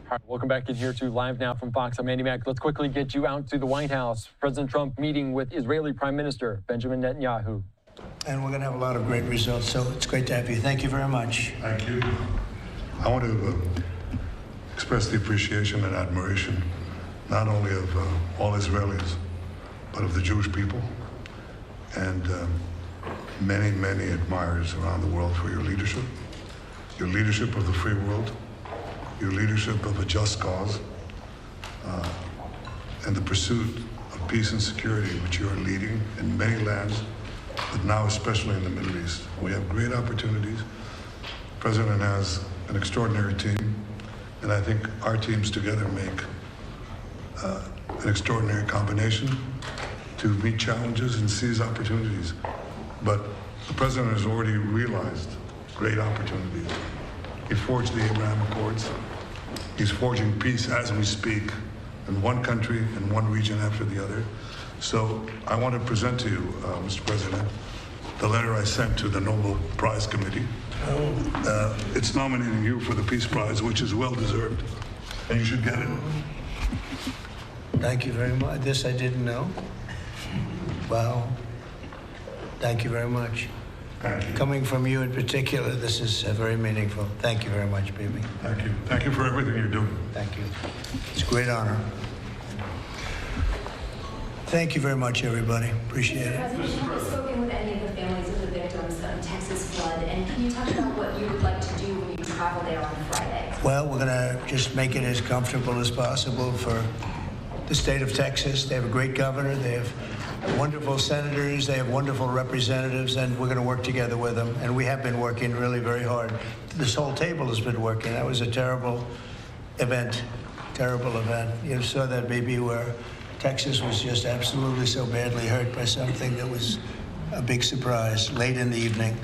All right, welcome back in here to Live Now from Fox. I'm Andy Mack. Let's quickly get you out to the White House. President Trump meeting with Israeli Prime Minister Benjamin Netanyahu. And we're going to have a lot of great results, so it's great to have you. Thank you very much. Thank you. I want to express the appreciation and admiration, not only of all Israelis, but of the Jewish people and many, many admirers around the world for your leadership of the free world, your leadership of a just cause, and the pursuit of peace and security, which you are leading in many lands, but now especially in the Middle East. We have great opportunities. The President has an extraordinary team, and I think our teams together make an extraordinary combination to meet challenges and seize opportunities. But the President has already realized great opportunities. He forged the Abraham Accords. He's forging peace as we speak in one country and one region after the other. So I want to present to you, Mr. President, the letter I sent to the Nobel Prize Committee. It's nominating you for the Peace Prize, which is well-deserved, and you should get it. Thank you very much. This I didn't know. Wow. Thank you very much. Thank you. Coming from you in particular, this is very meaningful. Thank you very much, Bibi. Thank you. Thank you for everything you're doing. Thank you. It's a great honor. Thank you very much, everybody. Appreciate it. President, have you spoken with any of the families of the victims of Texas flood? And can you talk about what you would like to do when you travel there on Friday? Well, we're going to just make it as comfortable as possible for the state of Texas. They have a great governor. They have wonderful senators. They have wonderful representatives, and we're going to work together with them. And we have been working really very hard. This whole table has been working. That was a terrible event. You saw that, baby, where Texas was just absolutely so badly hurt by something that was a big surprise late in the evening.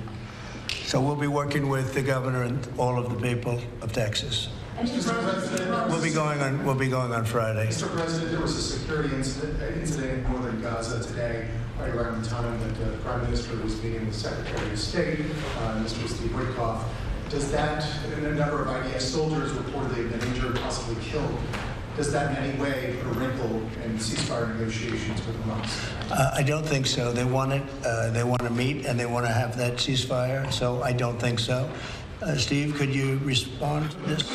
So we'll be working with the governor and all of the people of Texas. We'll be going on Friday. Mr. President, there was a security incident in northern Gaza today, right around the time that the Prime Minister was meeting with Secretary of State, Mr. Steve Witkoff. Does that, and a number of IDF soldiers reportedly have been injured, possibly killed, does that in any way put a wrinkle in ceasefire negotiations with Hamas? I don't think so. They want it. They want to meet, and they want to have that ceasefire. So I don't think so. Steve, could you respond to this?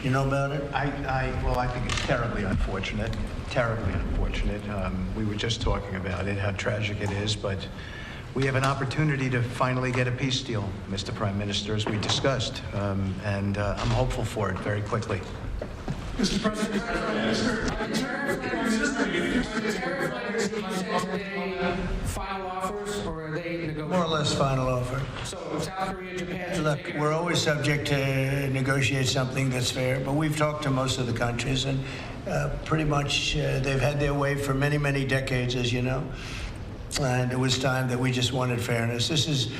You know about it? Well, I think it's terribly unfortunate. Terribly unfortunate. We were just talking about it, how tragic it is, but we have an opportunity to finally get a peace deal, Mr. Prime Minister, as we discussed, and I'm hopeful for it very quickly. Mr. President, final offers, or are they negotiating? More or less final offer. So South Korea, Japan. Look, we're always subject to negotiate something that's fair, but we've talked to most of the countries, and pretty much they've had their way for many, many decades, as you know. And it was time that we just wanted fairness. This is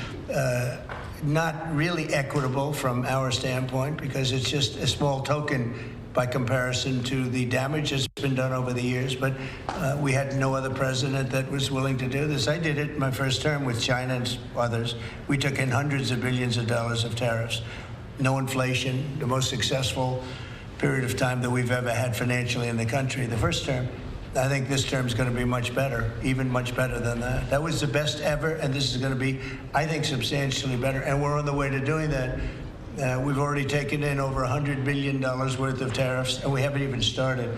not really equitable from our standpoint, because it's just a small token by comparison to the damage that's been done over the years. But we had no other president that was willing to do this. I did it in my first term with China and others. We took in hundreds of billions of dollars of tariffs. No inflation, the most successful period of time that we've ever had financially in the country. The first term. I think this term is going to be much better, even much better than that. That was the best ever, and this is going to be, I think, substantially better. And we're on the way to doing that. We've already taken in over $100 billion worth of tariffs, and we haven't even started.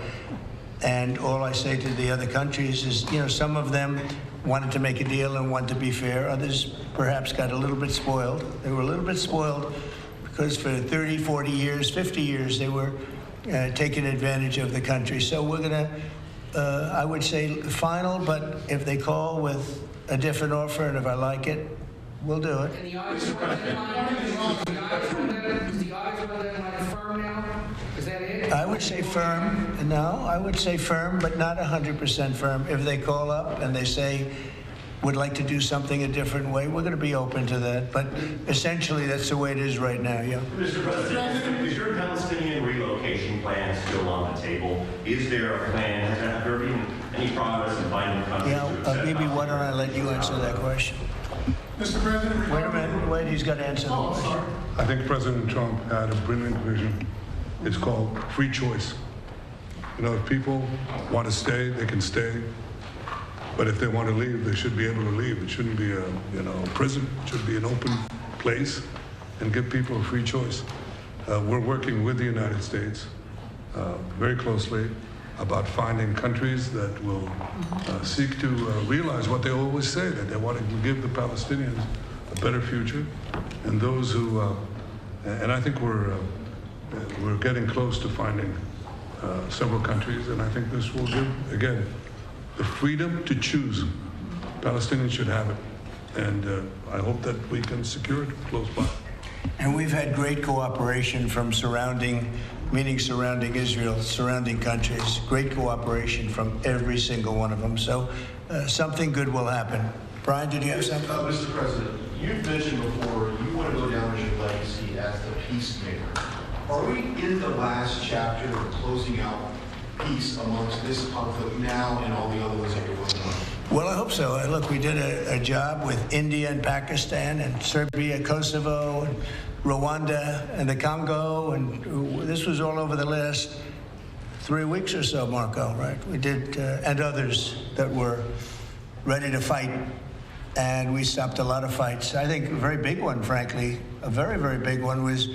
And all I say to the other countries is, you know, some of them wanted to make a deal and want to be fair. Others perhaps got a little bit spoiled. They were a little bit spoiled because for 30, 40 years, 50 years, they were taking advantage of the country. So we're going to, I would say, final, but if they call with a different offer, and if I like it, we'll do it. And the odds are firm now? Is that it? I would say firm. No, I would say firm, but not 100% firm. If they call up and they say, would like to do something a different way, we're going to be open to that. But essentially, that's the way it is right now, yeah. Mr. President, is your Palestinian relocation plan still on the table? Is there a plan? Has there been any progress in finding countries to accept? Maybe why don't I let you answer that question? Mr. President, wait a minute. Wait, he's got to answer the question. I think President Trump had a brilliant vision It's called free choice. You know, if people want to stay, they can stay. But if they want to leave, they should be able to leave. It shouldn't be a prison. It should be an open place and give people a free choice. We're working with the United States very closely about finding countries that will seek to realize what they always say, that they want to give the Palestinians a better future, and those who, and I think we're getting close to finding several countries, and I think this will give, again, the freedom to choose. Palestinians should have it, and I hope that we can secure it close by. And we've had great cooperation from surrounding Israel, surrounding countries, great cooperation from every single one of them. So something good will happen. Brian, did you have something? Mr. President, you've mentioned before you want to go down as your legacy as the peacemaker. Are we in the last chapter of closing out peace amongst this conflict now and all the other ones that you're working on? Well, I hope so. Look, we did a job with India and Pakistan and Serbia, Kosovo, and Rwanda and the Congo, and this was all over the last 3 weeks or so, Marco, right? We did, and others that were ready to fight, and we stopped a lot of fights. I think a very big one, frankly, a very, very big one was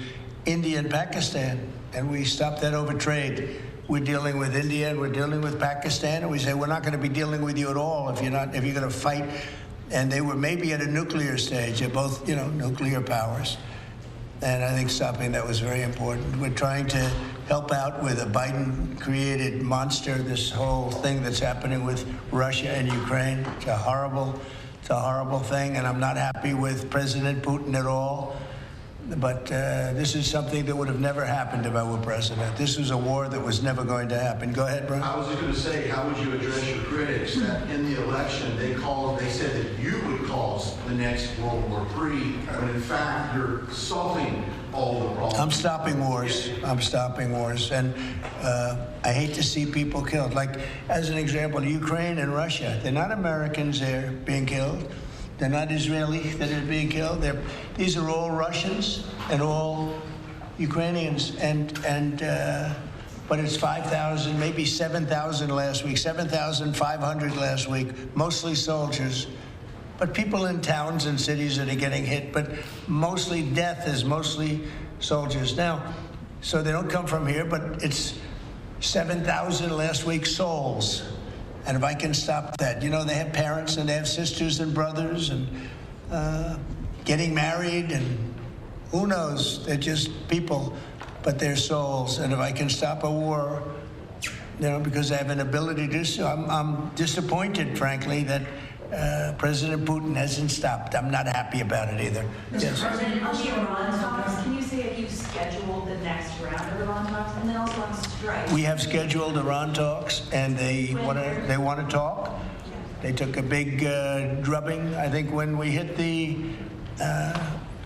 India and Pakistan, and we stopped that over trade. We're dealing with India and we're dealing with Pakistan, and we say we're not going to be dealing with you at all if you're going to fight. And they were maybe at a nuclear stage. They're both, nuclear powers. And I think stopping that was very important. We're trying to help out with a Biden-created monster, this whole thing that's happening with Russia and Ukraine. It's a horrible thing, and I'm not happy with President Putin at all. But this is something that would have never happened if I were president. This was a war that was never going to happen. Go ahead, Brian. I was just going to say, how would you address your critics that in the election they said that you would cause the next World War III, when in fact you're solving all the problems? I'm stopping wars. I'm stopping wars. And I hate to see people killed. Like, as an example, Ukraine and Russia, they're not Americans there being killed. They're not Israeli that are being killed. These are all Russians and all Ukrainians. But it's 5,000, maybe 7,000 last week, 7,500 last week, mostly soldiers. But people in towns and cities that are getting hit, but mostly death is mostly soldiers. Now, so they don't come from here, but it's 7,000 last week souls. And if I can stop that, they have parents and they have sisters and brothers and getting married, and who knows, they're just people, but they're souls. And if I can stop a war, because I have an ability to do so, I'm disappointed, frankly, that President Putin hasn't stopped. I'm not happy about it either. Mr. President, on the Iran talks, can you say if you've scheduled the next round of Iran talks, and then also on strike? We have scheduled Iran talks, and they want to talk. They took a big drubbing, I think, when we hit the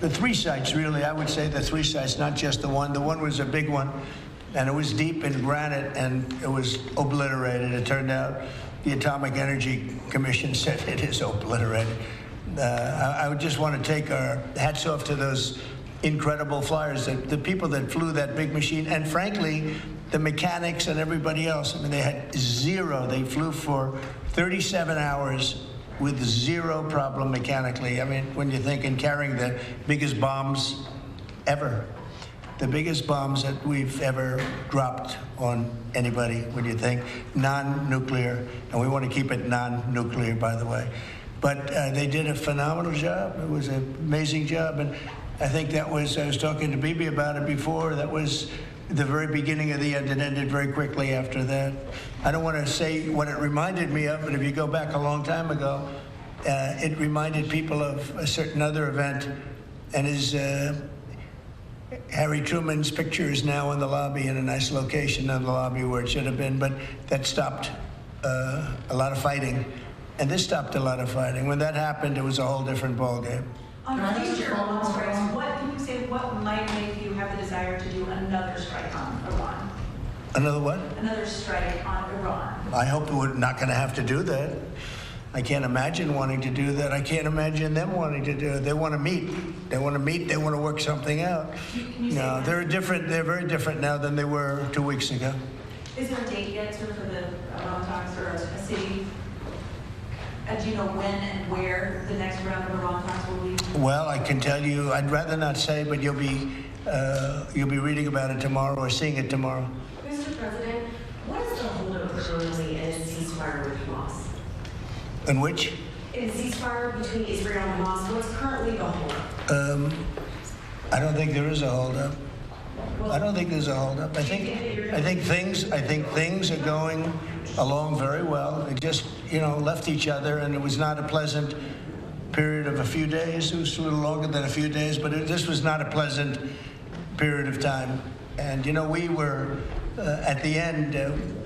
3 sites, really. I would say the 3 sites, not just the one. The one was a big one, and it was deep in granite, and it was obliterated. It turned out the Atomic Energy Commission said it is obliterated. I would just want to take our hats off to those incredible flyers, the people that flew that big machine, and frankly, the mechanics and everybody else. I mean, they had zero. They flew for 37 hours with zero problem mechanically. I mean, when you think in carrying the biggest bombs ever, the biggest bombs that we've ever dropped on anybody, when you think non-nuclear, and we want to keep it non-nuclear, by the way. But they did a phenomenal job. It was an amazing job, and I think that was, I was talking to Bibi about it before, that was the very beginning of the end. It ended very quickly after that. I don't want to say what it reminded me of, but if you go back a long time ago, it reminded people of a certain other event, and is Harry Truman's picture is now in the lobby, in a nice location in the lobby where it should have been, but that stopped a lot of fighting. And this stopped a lot of fighting. When that happened, it was a whole different ballgame. On future Iran strikes, what might make you have the desire to do another strike on Iran? Another what? Another strike on Iran. I hope we're not going to have to do that. I can't imagine wanting to do that. I can't imagine them wanting to do it. They want to meet. They want to meet. They want to work something out. No, they're different. They're very different now than they were 2 weeks ago. Is there a date yet for the Iran talks or a city? Do you know when and where the next round of Iran talks will be? Well, I can tell you. I'd rather not say, but you'll be reading about it tomorrow or seeing it tomorrow. Mr. President, what is the holdup currently in a ceasefire with Hamas? In which? In a ceasefire between Israel and Hamas, what's currently the holdup? I don't think there is a holdup. I don't think there's a holdup. I think things are going along very well. They just, left each other, and it was not a pleasant period of a few days. It was a little longer than a few days, but this was not a pleasant period of time. And we were at the end.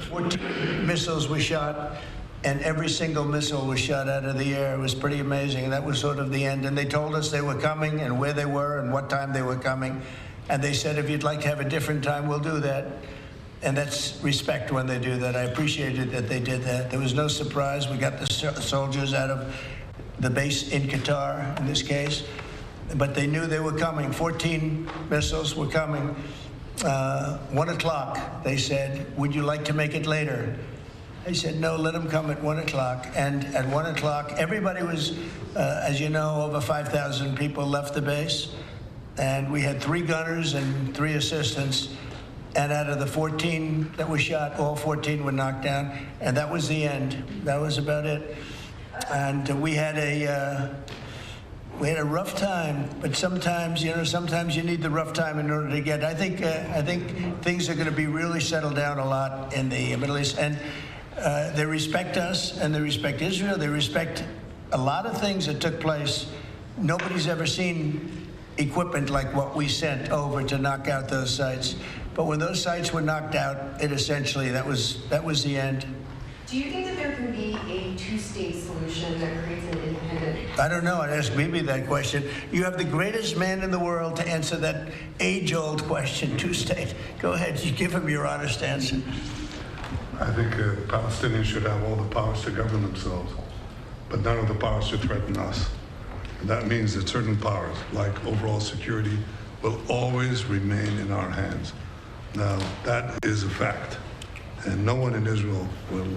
14 missiles were shot. And every single missile was shot out of the air. It was pretty amazing. And that was sort of the end. And they told us they were coming and where they were and what time they were coming. And they said, if you'd like to have a different time, we'll do that. And that's respect when they do that. I appreciated that they did that. There was no surprise. We got the soldiers out of the base in Qatar, in this case. But they knew they were coming. 14 missiles were coming. 1 o'clock, they said, would you like to make it later? I said, no, let them come at 1 o'clock. And at 1 o'clock, everybody was, as you know, over 5,000 people left the base. And we had 3 gunners and 3 assistants. And out of the 14 that were shot, all 14 were knocked down. And that was the end. That was about it. And we had a rough time. But sometimes, sometimes you need the rough time in order to get. I think things are going to be really settled down a lot in the Middle East. And they respect us, and they respect Israel. They respect a lot of things that took place. Nobody's ever seen equipment like what we sent over to knock out those sites. But when those sites were knocked out, that was the end. Do you think that there can be a two-state solution that creates an independent? I don't know. I'd ask Bibi that question. You have the greatest man in the world to answer that age-old question, two-state. Go ahead. You give him your honest answer. I think Palestinians should have all the powers to govern themselves, but none of the powers to threaten us. And that means that certain powers, like overall security, will always remain in our hands. Now, that is a fact. And no one in Israel will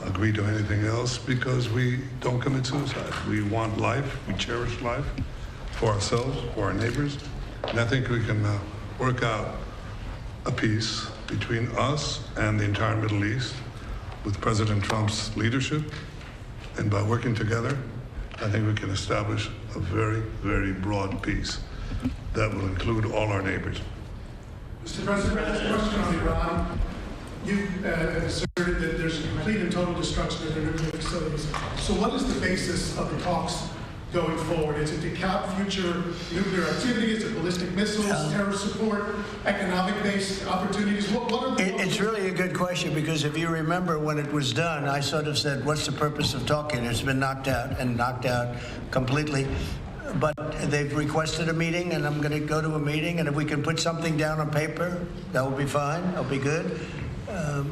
agree to anything else because we don't commit suicide. We want life, we cherish life for ourselves, for our neighbors. And I think we can work out a peace between us and the entire Middle East with President Trump's leadership. And by working together, I think we can establish a very, very broad peace that will include all our neighbors. Mr. President, a question on Iran. You asserted that there's a complete and total destruction of their nuclear facilities. So what is the basis of the talks going forward? Is it to cap future nuclear activity? Is it ballistic missiles, terror support, economic-based opportunities? What are the... It's really a good question because if you remember when it was done, I sort of said, what's the purpose of talking? It's been knocked out completely. But they've requested a meeting, and I'm going to go to a meeting, and if we can put something down on paper, that will be fine. That'll be good.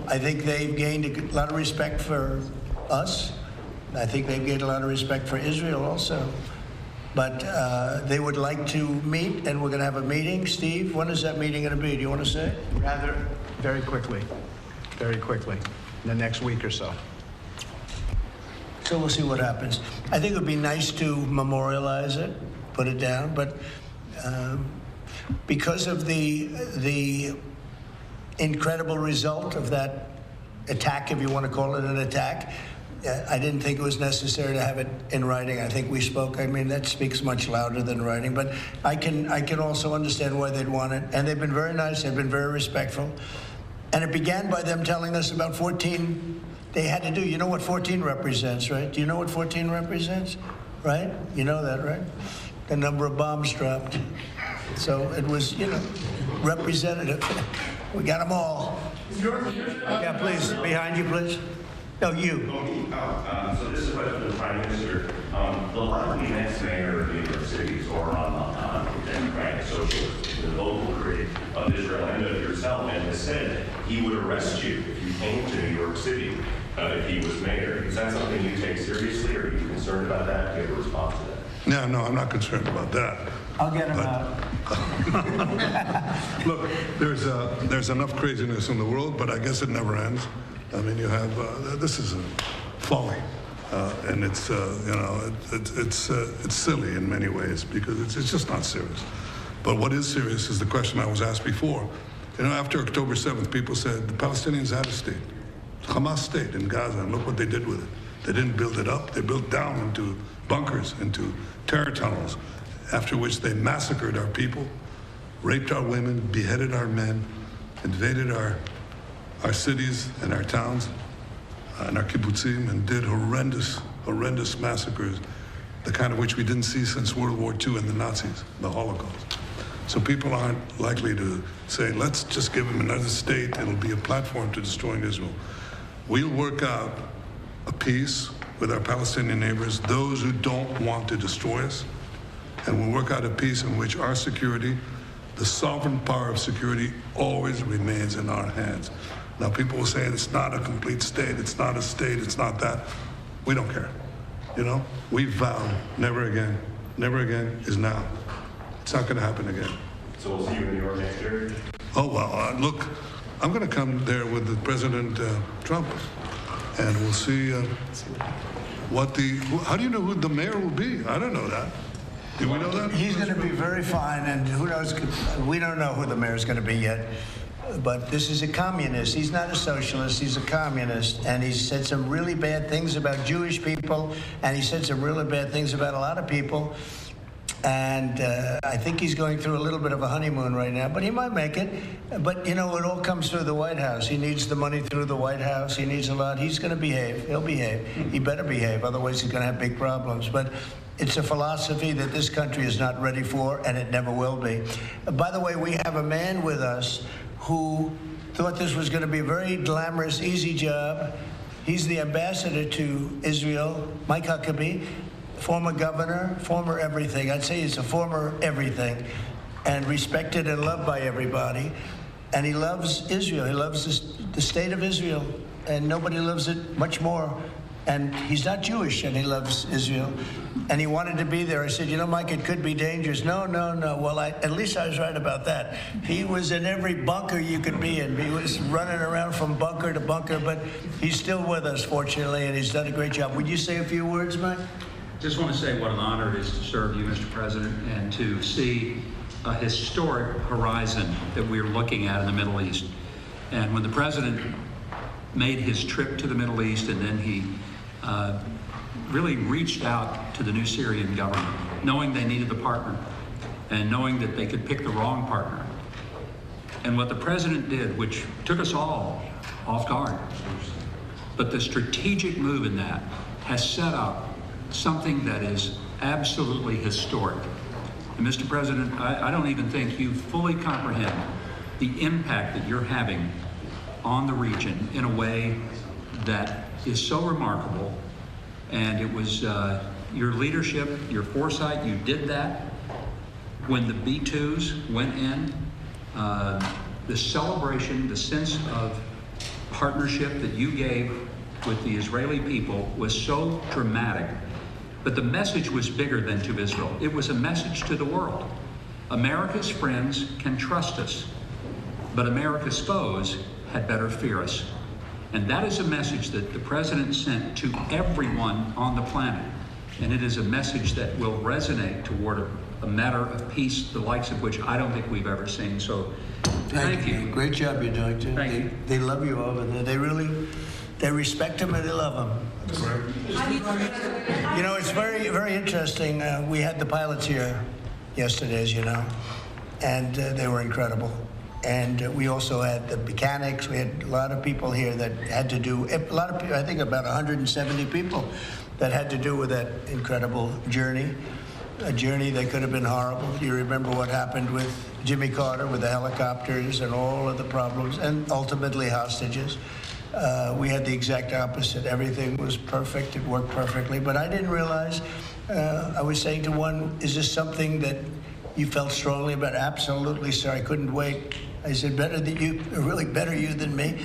I think they've gained a lot of respect for us. I think they've gained a lot of respect for Israel also. But they would like to meet, and we're going to have a meeting. Steve, when is that meeting going to be? Do you want to say? Rather, very quickly, in the next week or so. So we'll see what happens. I think it would be nice to memorialize it, put it down, but because of the incredible result of that attack, if you want to call it an attack, I didn't think it was necessary to have it in writing. I think we spoke. I mean, that speaks much louder than writing. But I can also understand why they'd want it. And they've been very nice. They've been very respectful. And it began by them telling us about 14 they had to do. You know what 14 represents, right? Do you know what 14 represents? Right? You know that, right? The number of bombs dropped. So it was, representative. We got them all. Yeah, please. Behind you, please. No, you. So this is a question to the Prime Minister. The likely next mayor of New York City is on Democratic Socialist, the local critic of Israel and of yourself, and has said he would arrest you if you came to New York City. if he was mayor. Is that something you take seriously, or are you concerned about that? Do you have a response to that? No, I'm not concerned about that. I'll get him out. Look, there's enough craziness in the world, but I guess it never ends. I mean, you have this is a folly, and it's it's silly in many ways because it's just not serious. But what is serious is the question I was asked before. You know, after October 7th, people said the Palestinians had a state, Hamas state in Gaza, and look what they did with it. They didn't build it up; they built down into bunkers, into terror tunnels, after which they massacred our people, raped our women, beheaded our men, invaded our cities and our towns and our kibbutzim, and did horrendous massacres, the kind of which we didn't see since World War II and the Nazis, the Holocaust. So people aren't likely to say, let's just give them another state, it'll be a platform to destroying Israel. We'll work out a peace with our Palestinian neighbors, those who don't want to destroy us, and we'll work out a peace in which our security, the sovereign power of security, always remains in our hands. Now, people will say it's not a complete state, it's not a state, it's not that. We don't care. You know, we vowed never again. Never again is now. It's not going to happen again. So we'll see you in New York next year? Oh, well, look, I'm going to come there with the President Trump, and we'll see how do you know who the mayor will be? I don't know that. Do we know that? He's going to be very fine, and who knows? We don't know who the mayor's going to be yet. But this is a communist. He's not a socialist. He's a communist. And he said some really bad things about Jewish people, and he said some really bad things about a lot of people. And I think he's going through a little bit of a honeymoon right now, but he might make it. But, you know, it all comes through the White House. He needs the money through the White House. He needs a lot. He's going to behave. He'll behave. He better behave. Otherwise, he's going to have big problems. But it's a philosophy that this country is not ready for, and it never will be. By the way, we have a man with us who thought this was going to be a very glamorous, easy job. He's the ambassador to Israel, Mike Huckabee, former governor, former everything. I'd say he's a former everything, and respected and loved by everybody. And he loves Israel. He loves the state of Israel, and nobody loves it much more. And he's not Jewish, and he loves Israel. And he wanted to be there. I said, you know, Mike, it could be dangerous. No. Well, at least I was right about that. He was in every bunker you could be in. He was running around from bunker to bunker, but he's still with us, fortunately, and he's done a great job. Would you say a few words, Mike? Just want to say what an honor it is to serve you, Mr. President, and to see a historic horizon that we're looking at in the Middle East. And when the President made his trip to the Middle East, and then he really reached out to the new Syrian government, knowing they needed a partner and knowing that they could pick the wrong partner. And what the President did, which took us all off guard, but the strategic move in that has set up something that is absolutely historic. And Mr. President, I don't even think you fully comprehend the impact that you're having on the region in a way that is so remarkable. And it was your leadership, your foresight, you did that. When the B-2s went in, the celebration, the sense of partnership that you gave with the Israeli people was so dramatic. But the message was bigger than to Israel. It was a message to the world. America's friends can trust us, but America's foes had better fear us. And that is a message that the President sent to everyone on the planet. And it is a message that will resonate toward a matter of peace, the likes of which I don't think we've ever seen. So thank you. Great job you're doing, too. Thank you. They love you over there. They respect him and they love him. You know, it's very, very interesting. We had the pilots here yesterday, as you know, and they were incredible. And we also had the mechanics. We had a lot of people here that had to do, a lot of people, I think about 170 people that had to do with that incredible journey, a journey that could have been horrible. You remember what happened with Jimmy Carter with the helicopters and all of the problems, and ultimately hostages. We had the exact opposite. Everything was perfect. It worked perfectly. But I didn't realize, I was saying to one, is this something that you felt strongly about? Absolutely, sir. I couldn't wait. I said, better than you, really better you than me.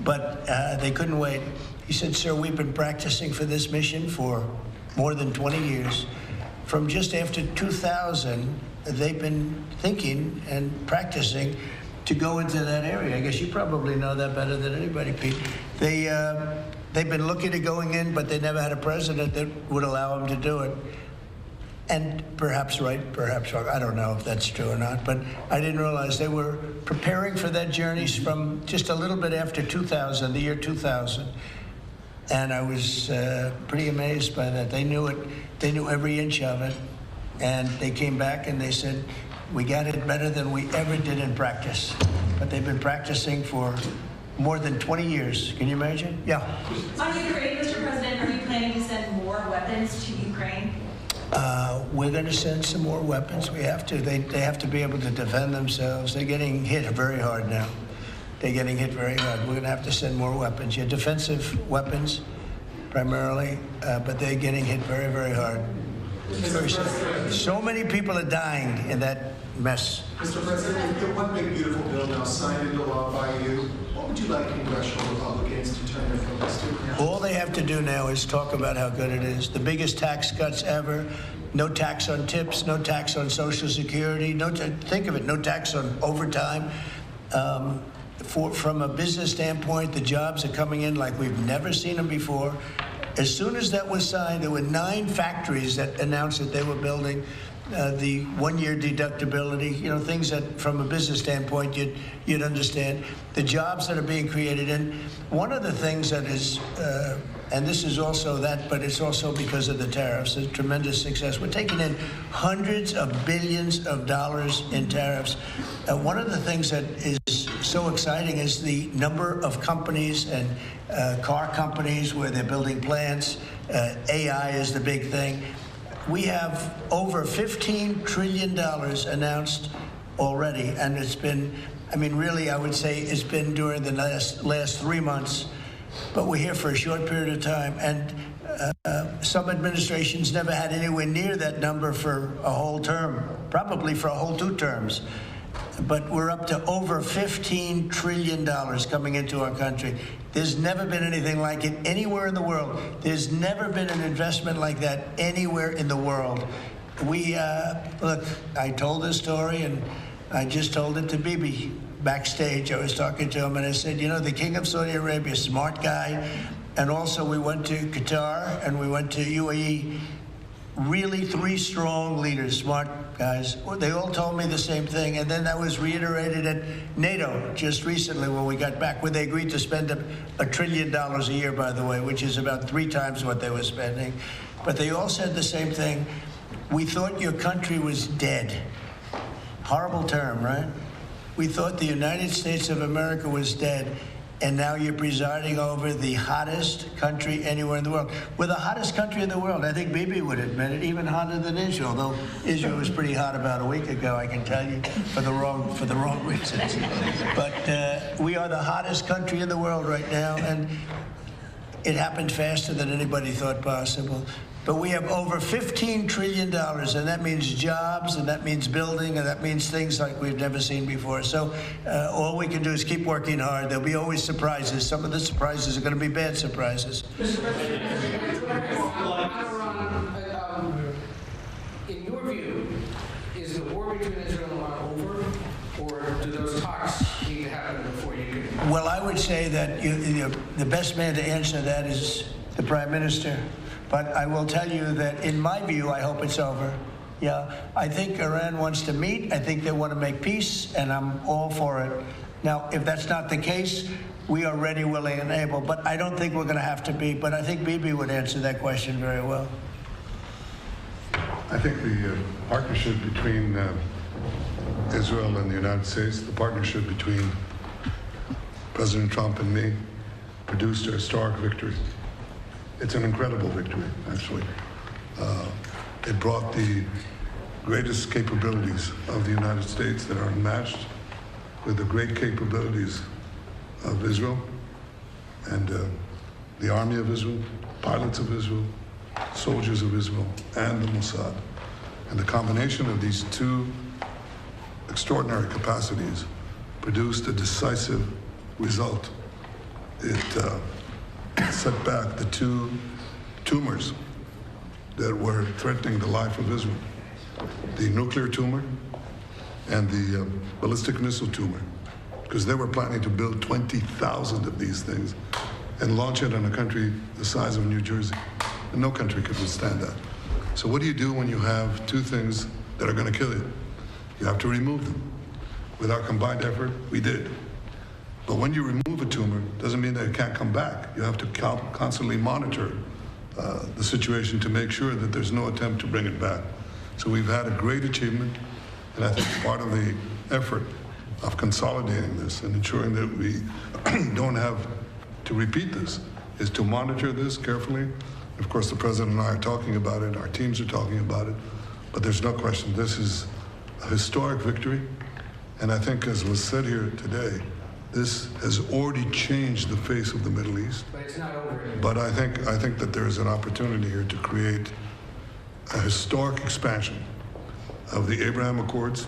But they couldn't wait. He said, sir, we've been practicing for this mission for more than 20 years. From just after 2000, they've been thinking and practicing to go into that area. I guess you probably know that better than anybody, Pete. They've been looking at going in, but they never had a president that would allow them to do it. And perhaps right, perhaps wrong. I don't know if that's true or not, but I didn't realize they were preparing for that journey from just a little bit after 2000, the year 2000. And I was pretty amazed by that. They knew it. They knew every inch of it. And they came back and they said, we got it better than we ever did in practice. But they've been practicing for more than 20 years. Can you imagine? Yeah. On Ukraine, Mr. President, are you planning to send more weapons to Ukraine? We're going to send some more weapons. We have to. They have to be able to defend themselves. They're getting hit very hard now. They're getting hit very hard. We're going to have to send more weapons. Yeah, defensive weapons primarily, but they're getting hit very, very hard. Very sad. So many people are dying in that mess. Mr. President, if you get one big beautiful bill now signed into law by you, what would you like congressional Republicans to turn their focus to? All they have to do now is talk about how good it is. The biggest tax cuts ever. No tax on tips, no tax on Social Security, think of it, no tax on overtime. From a business standpoint, the jobs are coming in like we've never seen them before. As soon as that was signed, there were 9 factories that announced that they were building the one-year deductibility, things that from a business standpoint you'd understand. The jobs that are being created. And one of the things that is, and this is also that, but it's also because of the tariffs, a tremendous success. We're taking in hundreds of billions of dollars in tariffs. One of the things that is so exciting is the number of companies and car companies where they're building plants. AI is the big thing. We have over $15 trillion announced already, and it's been, really, I would say it's been during the last 3 months, but we're here for a short period of time, and some administrations never had anywhere near that number for a whole term, probably for a whole 2 terms. But we're up to over $15 trillion coming into our country. There's never been anything like it anywhere in the world. There's never been an investment like that anywhere in the world. Look, I told this story, and I just told it to Bibi backstage. I was talking to him, and I said, the King of Saudi Arabia, smart guy. And also we went to Qatar, and we went to UAE. Really 3 strong leaders, smart guys. They all told me the same thing, and then that was reiterated at NATO just recently when we got back, where they agreed to spend $1 trillion a year, by the way, which is about 3 times what they were spending. But they all said the same thing. We thought your country was dead. Horrible term, right? We thought the United States of America was dead. And now you're presiding over the hottest country anywhere in the world. We're the hottest country in the world. I think Bibi would admit it, even hotter than Israel, though Israel was pretty hot about a week ago, I can tell you, for the wrong reasons. But we are the hottest country in the world right now, and it happened faster than anybody thought possible. But we have over $15 trillion, and that means jobs, and that means building, and that means things like we've never seen before. So all we can do is keep working hard. There'll be always surprises. Some of the surprises are going to be bad surprises. In your view, is the war between Israel and Iran over, or do those talks need to happen before you can? Well, I would say that the best man to answer that is the Prime Minister. But I will tell you that, in my view, I hope it's over. Yeah, I think Iran wants to meet. I think they want to make peace, and I'm all for it. Now, if that's not the case, we are ready, willing, and able. But I don't think we're going to have to be. But I think Bibi would answer that question very well. I think the partnership between Israel and the United States, the partnership between President Trump and me, produced a historic victory. It's an incredible victory, actually. It brought the greatest capabilities of the United States that are unmatched with the great capabilities of Israel and the army of Israel, pilots of Israel, soldiers of Israel, and the Mossad. And the combination of these 2 extraordinary capacities produced a decisive result. set back the two tumors that were threatening the life of Israel, the nuclear tumor and the ballistic missile tumor, because they were planning to build 20,000 of these things and launch it on a country the size of New Jersey. And no country could withstand that. So what do you do when you have two things that are going to kill you? You have to remove them. With our combined effort, we did. But when you remove a tumor, doesn't mean that it can't come back. You have to constantly monitor the situation to make sure that there's no attempt to bring it back. So we've had a great achievement, and I think part of the effort of consolidating this and ensuring that we don't have to repeat this is to monitor this carefully. Of course, the President and I are talking about it, our teams are talking about it, but there's no question this is a historic victory. And I think, as was said here today, this has already changed the face of the Middle East. But it's not over yet. But I think that there is an opportunity here to create a historic expansion of the Abraham Accords,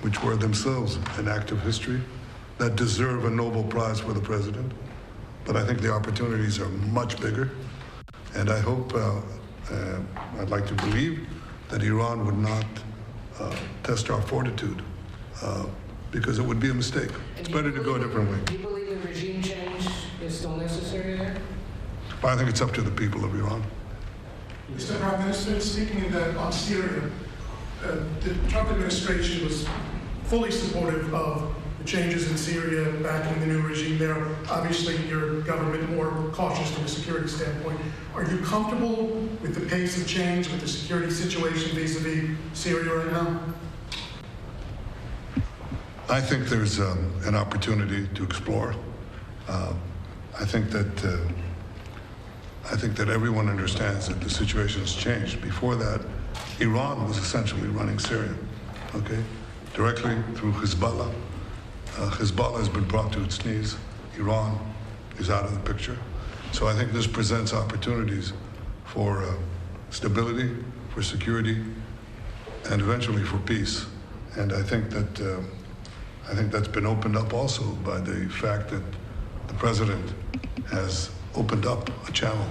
which were themselves an act of history, that deserve a Nobel Prize for the President. But I think the opportunities are much bigger. And I hope, I'd like to believe that Iran would not test our fortitude, because it would be a mistake. It's better to go a different way. Do you believe a regime change is still necessary there? I think it's up to the people of Iran. Mr. Prime Minister, speaking on Syria, the Trump administration was fully supportive of the changes in Syria, backing the new regime there. Obviously, your government more cautious from a security standpoint. Are you comfortable with the pace of change, with the security situation vis-a-vis Syria right now? I think there's an opportunity to explore. I think that everyone understands that the situation has changed. Before that, Iran was essentially running Syria, okay, directly through Hezbollah. Hezbollah has been brought to its knees. Iran is out of the picture. So I think this presents opportunities for stability, for security, and eventually for peace. And I think that's been opened up also by the fact that the president has opened up a channel.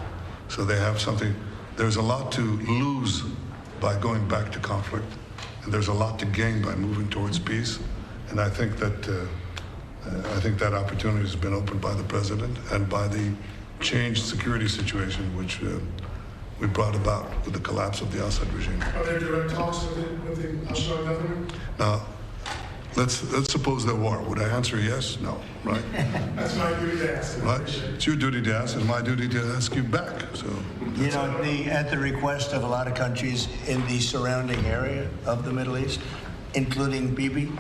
So they have something. There's a lot to lose by going back to conflict, and there's a lot to gain by moving towards peace. And I think that opportunity has been opened by the president and by the changed security situation which we brought about with the collapse of the Assad regime. Are there direct talks with the Assad government? Now, let's suppose there were. Would I answer yes? No, right? That's my duty to ask. Right? It's your duty to ask, and my duty to ask you back. So, you know, at the request of a lot of countries in the surrounding area of the Middle East, including Bibi,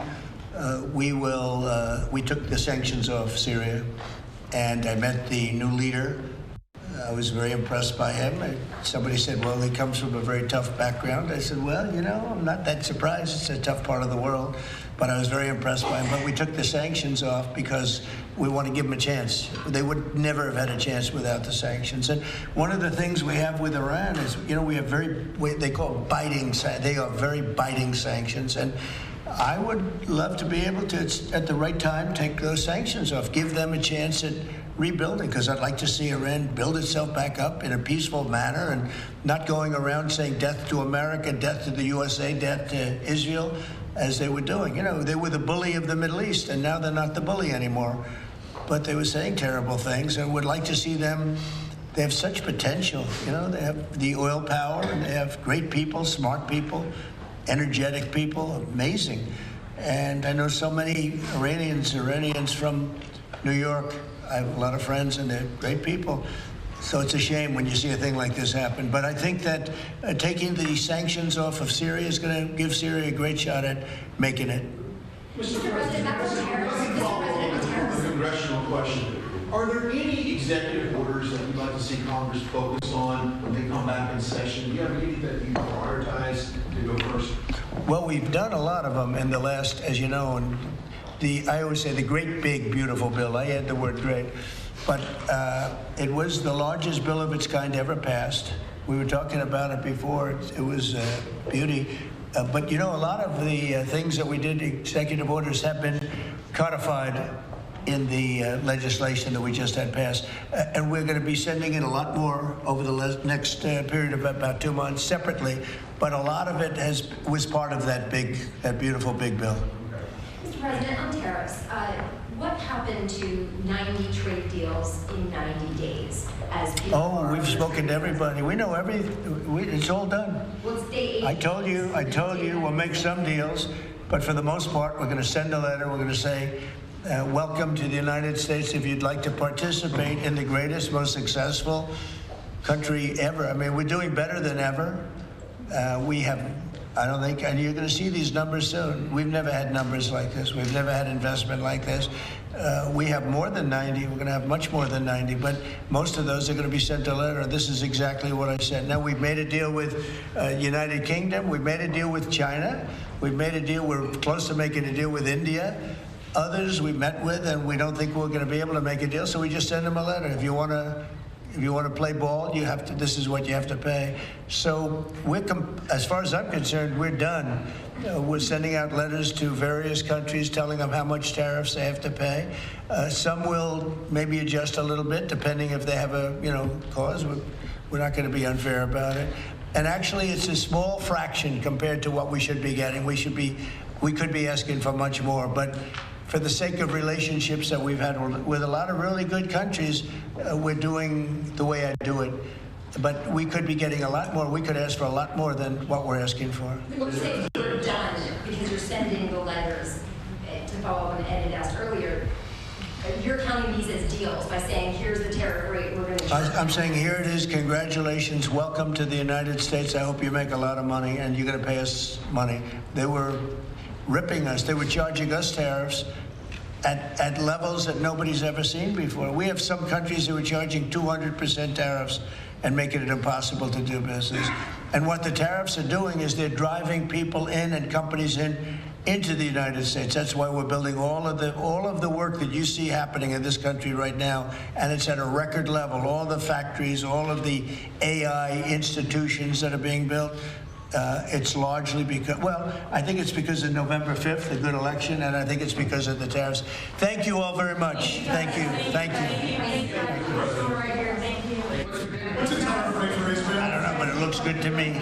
we took the sanctions off Syria, and I met the new leader. I was very impressed by him. Somebody said, well, he comes from a very tough background. I said, well, you know, I'm not that surprised. It's a tough part of the world. But I was very impressed by him. But we took the sanctions off because we want to give them a chance. They would never have had a chance without the sanctions. And one of the things we have with Iran is, you know, we have they call it biting, they are very biting sanctions. And I would love to be able to, at the right time, take those sanctions off, give them a chance at rebuilding, because I'd like to see Iran build itself back up in a peaceful manner and not going around saying death to America, death to the USA, death to Israel, as they were doing. You know, they were the bully of the Middle East, and now they're not the bully anymore. But they were saying terrible things, and would like to see them. They have such potential. You know, they have the oil power, and they have great people, smart people, energetic people, amazing. And I know so many Iranians from New York. I have a lot of friends, and they're great people. So it's a shame when you see a thing like this happen. But I think that taking the sanctions off of Syria is going to give Syria a great shot at making it. Mr. President, a congressional question. Are there any executive orders that you'd like to see Congress focus on when they come back in session? Do you have any that you prioritize to go first? Well, we've done a lot of them in the last, as you know, and I always say the great, big, beautiful bill. I add the word great. But it was the largest bill of its kind ever passed. We were talking about it before. It was beauty. But, you know, a lot of the things that we did, executive orders, have been codified in the legislation that we just had passed. And we're going to be sending in a lot more over the next period of about 2 months separately. But a lot of it was part of that beautiful big bill. Mr. President, on tariffs, what happened to 90 trade deals in 90 days? We've spoken to everybody. We know it's all done. I told you, we'll make some deals, but for the most part, we're going to send a letter. We're going to say, welcome to the United States. If you'd like to participate in the greatest, most successful country ever. I mean, we're doing better than ever. I don't think, and you're going to see these numbers soon. We've never had numbers like this. We've never had investment like this. We have more than 90. We're going to have much more than 90, but most of those are going to be sent a letter. This is exactly what I said. Now, we've made a deal with United Kingdom. We've made a deal with China. We've made a deal. We're close to making a deal with India. Others we met with, and we don't think we're going to be able to make a deal, so we just send them a letter. If you want to play ball, you have to. This is what you have to pay. So as far as I'm concerned, we're done. We're sending out letters to various countries telling them how much tariffs they have to pay. Some will maybe adjust a little bit depending if they have a cause. We're not going to be unfair about it. And actually, it's a small fraction compared to what we should be getting. We could be asking for much more, but for the sake of relationships that we've had with a lot of really good countries, we're doing the way I do it. But we could be getting a lot more. We could ask for a lot more than what we're asking for. When you say you're done because you're sending the letters, to follow up on Ed had asked earlier, you're counting these as deals by saying, here's the tariff rate we're going to charge. I'm saying, here it is. Congratulations. Welcome to the United States. I hope you make a lot of money, and you're going to pay us money. They were ripping us. They were charging us tariffs at levels that nobody's ever seen before. We have some countries who are charging 200% tariffs and making it impossible to do business. And what the tariffs are doing is they're driving people in and companies into the United States. That's why we're building all of the work that you see happening in this country right now, and it's at a record level. All the factories, all of the AI institutions that are being built. It's largely because, I think it's because of November 5th, a good election, and I think it's because of the tariffs. Thank you all very much. Thank you. Thank you. What's the tariff rate for Israel? I don't know, but it looks good to me.